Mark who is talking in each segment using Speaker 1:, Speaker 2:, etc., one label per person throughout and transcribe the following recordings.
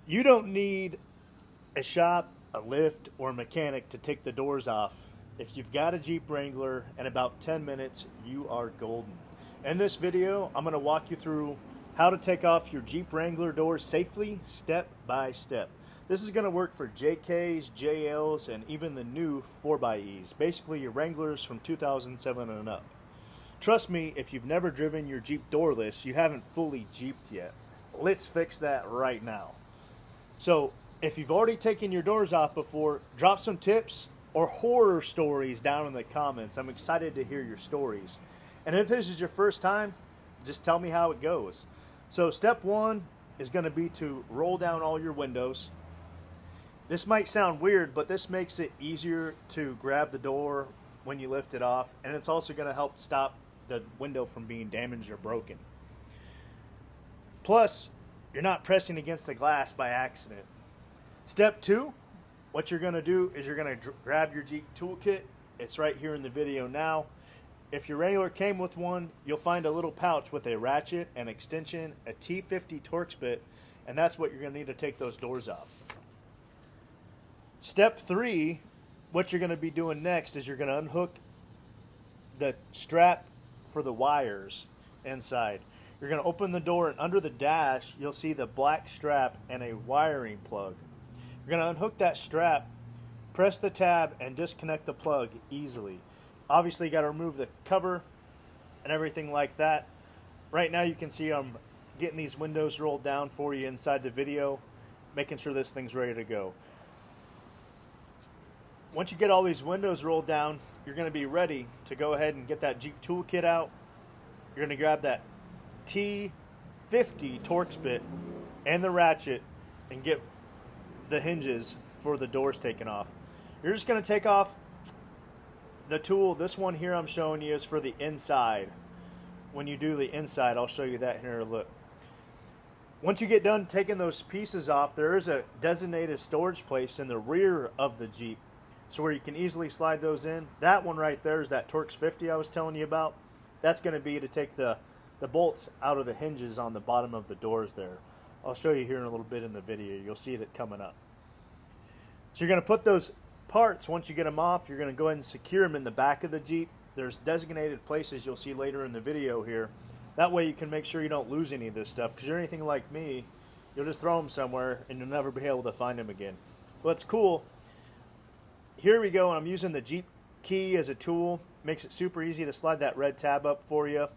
Speaker 1: You don't need a shop, a lift, or a mechanic to take the doors off. If you've got a Jeep Wrangler, in about 10 minutes, you are golden. In this video, I'm going to walk you through how to take off your Jeep Wrangler doors safely, step by step. This is going to work for JKs, JLs, and even the new 4xEs, basically your Wranglers from 2007 and up. Trust me, if you've never driven your Jeep doorless, you haven't fully Jeeped yet. Let's fix that right now. So, if you've already taken your doors off before, drop some tips or horror stories down in the comments. I'm excited to hear your stories. And if this is your first time, just tell me how it goes. So step one is going to be to roll down all your windows. This might sound weird, but this makes it easier to grab the door when you lift it off. And it's also going to help stop the window from being damaged or broken. Plus, you're not pressing against the glass by accident. Step two, what you're going to do is you're going to grab your Jeep toolkit. It's right here in the video now. If your Wrangler came with one, you'll find a little pouch with a ratchet, an extension, a T50 Torx bit, and that's what you're going to need to take those doors off. Step three, what you're going to be doing next is you're going to unhook the strap for the wires inside. You're going to open the door, and under the dash, you'll see the black strap and a wiring plug. You're going to unhook that strap, press the tab, and disconnect the plug easily. Obviously, you got to remove the cover and everything like that. Right now, you can see I'm getting these windows rolled down for you inside the video, making sure this thing's ready to go. Once you get all these windows rolled down, you're going to be ready to go ahead and get that Jeep toolkit out. You're going to grab that T50 Torx bit and the ratchet and get the hinges for the doors taken off. You're just going to take off the tool. This one here I'm showing you is for the inside. When you do the inside, I'll show you that here in a look. Once you get done taking those pieces off, there is a designated storage place in the rear of the Jeep, so where you can easily slide those in. That one right there is that Torx 50 I was telling you about. That's going to be to take the bolts out of the hinges on the bottom of the doors there. I'll show you here in a little bit in the video. You'll see it coming up. So you're going to put those parts, once you get them off, you're going to go ahead and secure them in the back of the Jeep. There's designated places you'll see later in the video here. That way you can make sure you don't lose any of this stuff, because you're anything like me, you'll just throw them somewhere and you'll never be able to find them again. Well, it's cool. Here we go, and I'm using the Jeep key as a tool. Makes it super easy to slide that red tab up for you.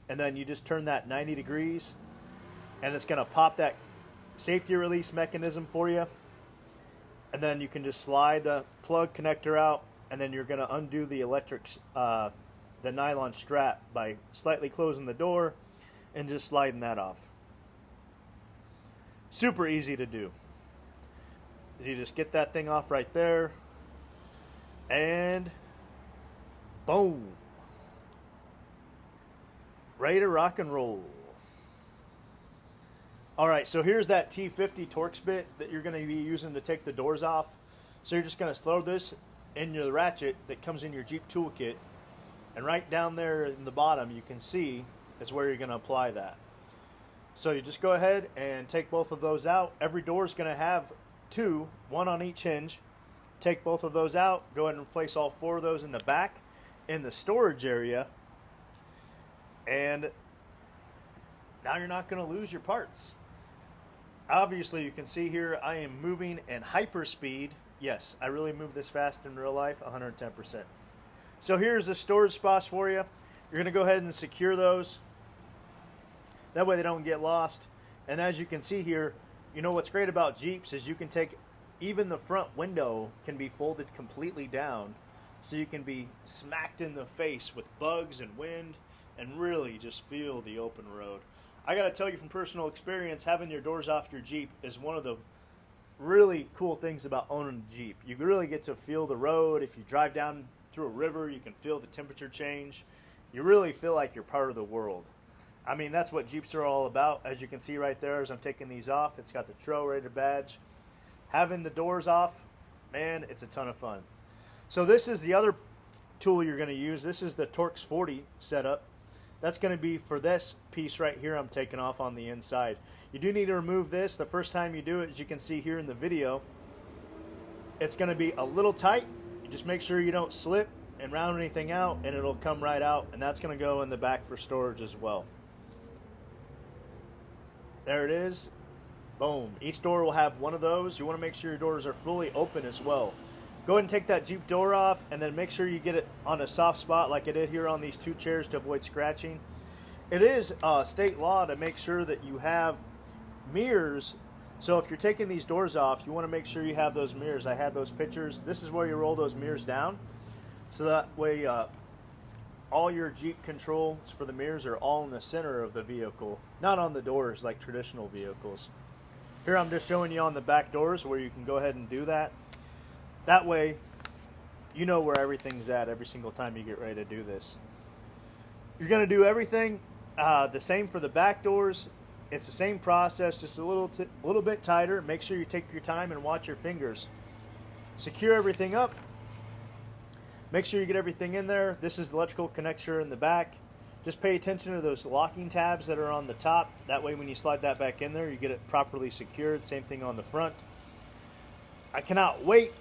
Speaker 1: And then you just turn that 90 degrees, and it's going to pop that safety release mechanism for you. And then you can just slide the plug connector out, and then you're going to undo the the nylon strap by slightly closing the door and just sliding that off. Super easy to do. You just get that thing off right there, and boom. Ready to rock and roll. Alright, so here's that T50 Torx bit that you're going to be using to take the doors off. So you're just going to throw this in your ratchet that comes in your Jeep toolkit. And right down there in the bottom you can see is where you're going to apply that. So you just go ahead and take both of those out. Every door is going to have two, one on each hinge. Take both of those out. Go ahead and replace all four of those in the back in the storage area. And now you're not going to lose your parts. Obviously, you can see here I am moving in hyperspeed. Yes, I really move this fast in real life, 110%. So here's the storage spots for you. You're going to go ahead and secure those. That way they don't get lost. And as you can see here, you know what's great about Jeeps is you can take, even the front window can be folded completely down, so you can be smacked in the face with bugs and wind and really just feel the open road. I gotta tell you from personal experience, having your doors off your Jeep is one of the really cool things about owning a Jeep. You really get to feel the road. If you drive down through a river, you can feel the temperature change. You really feel like you're part of the world. I mean, that's what Jeeps are all about. As you can see right there as I'm taking these off, it's got the trail rated badge. Having the doors off, man, it's a ton of fun. So this is the other tool you're going to use. This is the Torx 40 setup. That's going to be for this piece right here I'm taking off on the inside. You do need to remove this the first time you do it. As you can see here in the video, it's going to be a little tight. You just make sure you don't slip and round anything out, and it'll come right out, and that's going to go in the back for storage as well. There it is. Boom. Each door will have one of those. You want to make sure your doors are fully open as well. Go ahead and take that Jeep door off, and then make sure you get it on a soft spot like I did here on these two chairs to avoid scratching. It is state law to make sure that you have mirrors. So if you're taking these doors off, you want to make sure you have those mirrors. I had those pictures. This is where you roll those mirrors down. So that way all your Jeep controls for the mirrors are all in the center of the vehicle, not on the doors like traditional vehicles. Here I'm just showing you on the back doors where you can go ahead and do that. That way you know where everything's at every single time you get ready to do this. You're going to do everything the same for the back doors. It's the same process, just a little bit tighter. Make sure you take your time and watch your fingers. Secure everything up. Make sure you get everything in there. This is the electrical connector in the back. Just pay attention to those locking tabs that are on the top. That way when you slide that back in there, you get it properly secured. Same thing on the front. I cannot wait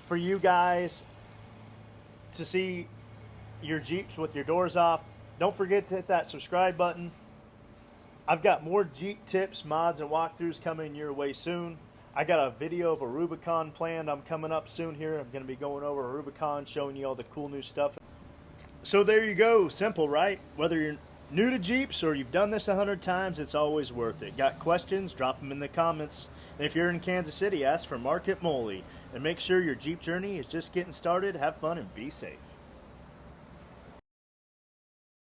Speaker 1: for you guys to see your Jeeps with your doors off. Don't forget to hit that subscribe button. I've got more Jeep tips, mods, and walkthroughs coming your way soon. I got a video of a Rubicon planned. I'm coming up soon here. I'm going to be going over a Rubicon, showing you all the cool new stuff. So there you go. Simple, right? Whether you're new to Jeeps or you've done this 100 times, it's always worth it. Got questions? Drop them in the comments. And if you're in Kansas City, ask for Mark at Molle. And make sure your Jeep journey is just getting started. Have fun and be safe.